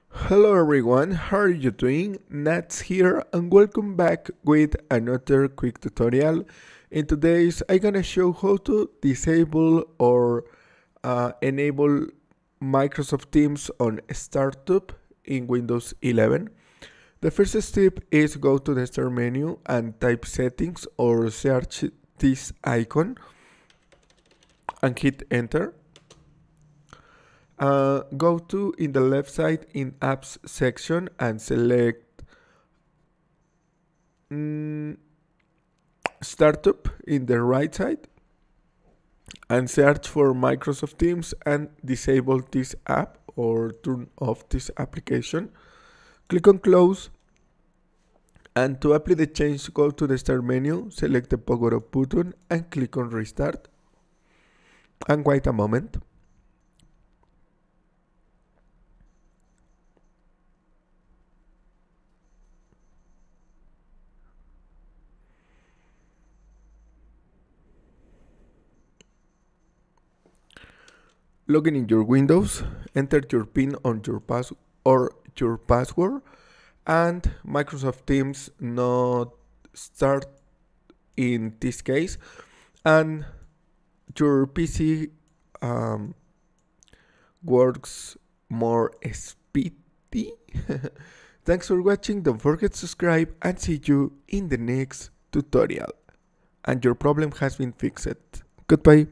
Hello everyone, how are you doing? Nats here and welcome back with another quick tutorial. In today's I'm gonna show how to disable or enable Microsoft Teams on Startup in Windows 11. The first step is go to the start menu and type settings or search this icon and hit enter. Go to in the left side in apps section and select startup in the right side and search for Microsoft Teams and disable this app or turn off this application. Click on close and to apply the change go to the start menu, select the power up button and click on restart and wait a moment. Login in your Windows, enter your PIN on your your password, and Microsoft Teams not start in this case, and your PC works more speedy. Thanks for watching, don't forget to subscribe and see you in the next tutorial. And your problem has been fixed. Goodbye.